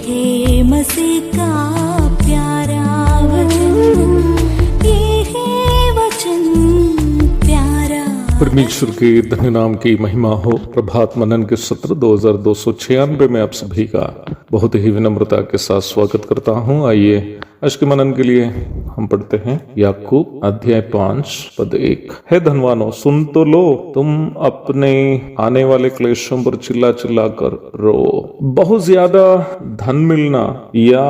है मसीह का प्यारा वचन, ये है वचन प्यारा। परमेश्वर के धन्य नाम की महिमा हो। प्रभात मनन के सत्र 2296 में आप सभी का बहुत ही विनम्रता के साथ स्वागत करता हूं। आइए आज के मनन के लिए हम पढ़ते हैं याकूब अध्याय 5 पद 1। है धनवानों, सुन तो लो, तुम अपने आने वाले क्लेशों पर चिल्ला चिल्ला कर रो। बहुत ज्यादा धन मिलना या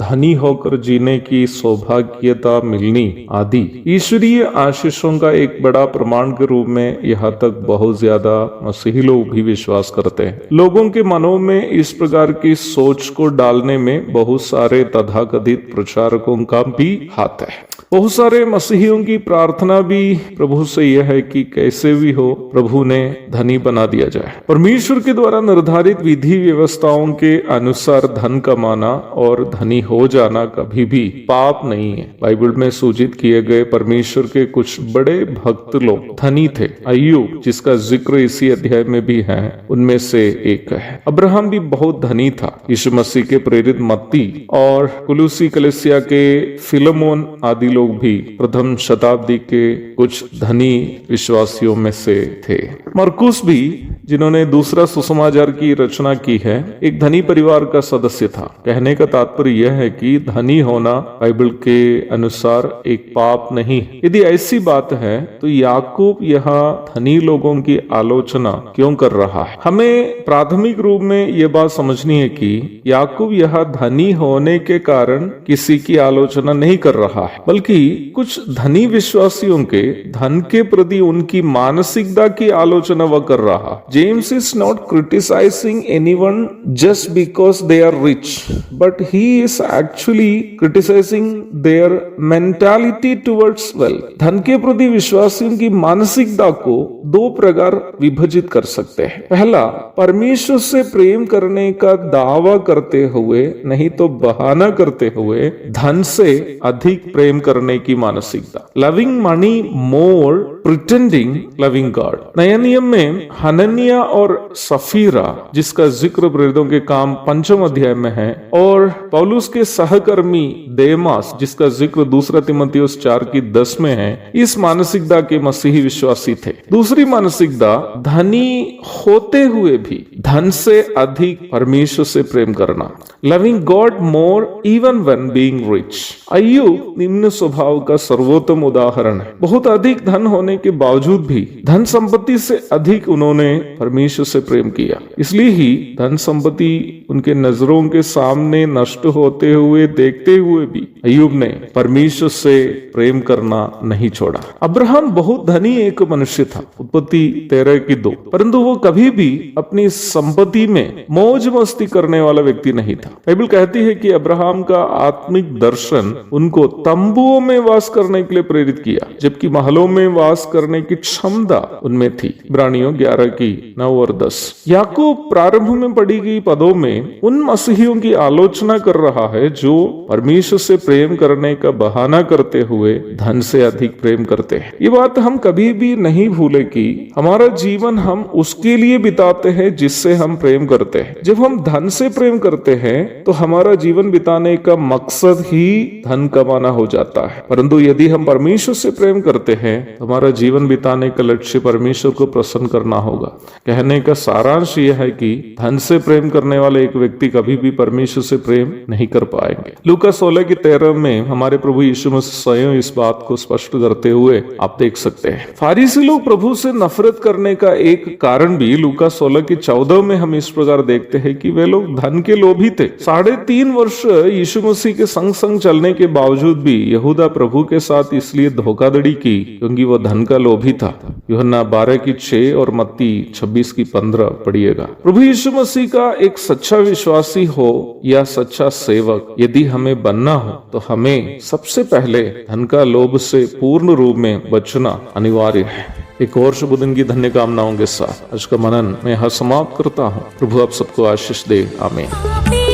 धनी होकर जीने की सौभाग्यता मिलनी आदि ईश्वरीय आशीषों का एक बड़ा प्रमाण के रूप में यहाँ तक बहुत ज्यादा मसीही लोग भी विश्वास करते हैं। लोगों के मनों में इस प्रकार की सोच को डालने में बहुत सारे तथाकथित प्रचारकों का भी हाथ है। बहुत सारे मसीहियों की प्रार्थना भी प्रभु से यह है कि कैसे भी हो प्रभु ने धनी बना दिया जाए। परमेश्वर के द्वारा निर्धारित विधि व्यवस्थाओं के अनुसार धन कमाना और धनी हो जाना कभी भी पाप नहीं है। बाइबल में सूचित किए गए परमेश्वर के कुछ बड़े भक्त लोग धनी थे। अय्यूब, जिसका जिक्र इसी अध्याय में भी है, उनमें से एक है। अब्राहम भी बहुत धनी था। यीशु मसीह के प्रेरित मत्ती और कुलुसी कलीसिया के फिलेमोन आदि लोग भी प्रथम शताब्दी के कुछ धनी विश्वासियों में से थे। मरकुस भी, जिन्होंने दूसरा सुसमाचार की रचना की है, एक धनी परिवार का सदस्य था। कहने का तात्पर्य यह है कि धनी होना बाइबल के अनुसार एक पाप नहीं। यदि ऐसी बात है तो याकूब यहाँ धनी लोगों की आलोचना क्यों कर रहा है? हमें प्राथमिक रूप में यह बात समझनी है कि याकूब यहाँ धनी होने के कारण किसी की आलोचना नहीं कर रहा है, बल्कि कुछ धनी विश्वासियों के धन के प्रति उनकी मानसिकता की आलोचना वह कर रहा। James is not criticizing anyone just because they are rich, but he is actually criticizing their mentality towards wealth. धन के प्रति विश्वासियों की मानसिकता को दो प्रकार विभाजित कर सकते हैं। पहला, परमेश्वर से प्रेम करने का दावा करते हुए, नहीं तो बहाना करते हुए धन से अधिक प्रेम करने की मानसिकता। लविंग मनी मोर, प्रिटेंडिंग लविंग गॉड। नया नियम में हनन्या और सफीरा, जिसका जिक्र प्रेरितों के काम 5वें अध्याय में है, और पौलुस के सहकर्मी देमास, जिसका जिक्र 2 तीमुथियुस 4:10 में है, इस मानसिकता के मसीही विश्वासी थे। दूसरी मानसिकता, धनी होते हुए भी धन से अधिक परमेश्वर से प्रेम करना। Loving God more even when being rich. Ayyub निम्न स्वभाव का सर्वोत्तम उदाहरण है। बहुत अधिक धन होने के बावजूद भी धन संपत्ति से अधिक उन्होंने परमेश्वर से प्रेम किया। इसलिए ही धन संपत्ति उनके नजरों के सामने नष्ट होते हुए देखते हुए भी अय्यूब ने परमेश्वर से प्रेम करना नहीं छोड़ा। अब्राहम बहुत धनी एक मनुष्य था, उत्पत्ति 13:2, परंतु वो कभी भी अपनी संपत्ति में मौज मस्ती करने वाला व्यक्ति नहीं था। बाइबल कहती है कि अब्राहम का आत्मिक दर्शन उनको तंबुओं में वास करने के लिए प्रेरित किया, जबकि महलों में वास करने की क्षमता उनमें थी। इब्रानियों 11:9 और 10। याकूब प्रारंभ में पढ़ी गई पदों में उन मसीहियों की आलोचना कर रहा है जो परमेश्वर से प्रेम करने का बहाना करते हुए धन से अधिक प्रेम करते हैं। ये बात हम कभी भी नहीं भूले कि हमारा जीवन हम उसके लिए बिताते हैं जिससे हम प्रेम करते हैं। जब हम धन से प्रेम करते हैं तो हमारा जीवन बिताने का मकसद ही धन कमाना हो जाता है, परंतु यदि हम परमेश्वर से प्रेम करते हैं तो हमारा जीवन बिताने का लक्ष्य परमेश्वर को प्रसन्न करना होगा। कहने का सारांश यह है कि धन से प्रेम करने वाले एक व्यक्ति कभी भी परमेश्वर से प्रेम नहीं कर पाएंगे। लूका 16:13 में हमारे प्रभु यीशु मसीह स्वयं इस बात को स्पष्ट करते हुए आप देख सकते हैं। फारिसी लोग प्रभु से नफरत करने का एक कारण भी लूका 16:14 में हम इस प्रकार देखते हैं कि वे लोग धन के लोभी थे। 3.5 वर्ष यीशु मसीह के संग संग चलने के बावजूद भी यहूदा प्रभु के साथ इसलिए धोखाधड़ी की क्योंकि वह धन का लोभी था। यूहन्ना 12:6 और मत्ती 26:15 पढ़िएगा। प्रभु यीशु मसीह का एक सच्चा विश्वासी हो या सच्चा सेवक यदि हमें बनना हो तो हमें सबसे पहले धन का लोभ से पूर्ण रूप में बचना अनिवार्य है। एक और शुभ दिन की धन्य कामनाओं के साथ आज का मनन मैं यहाँ समाप्त करता हूँ। प्रभु आप सबको आशीष दे। आमीन।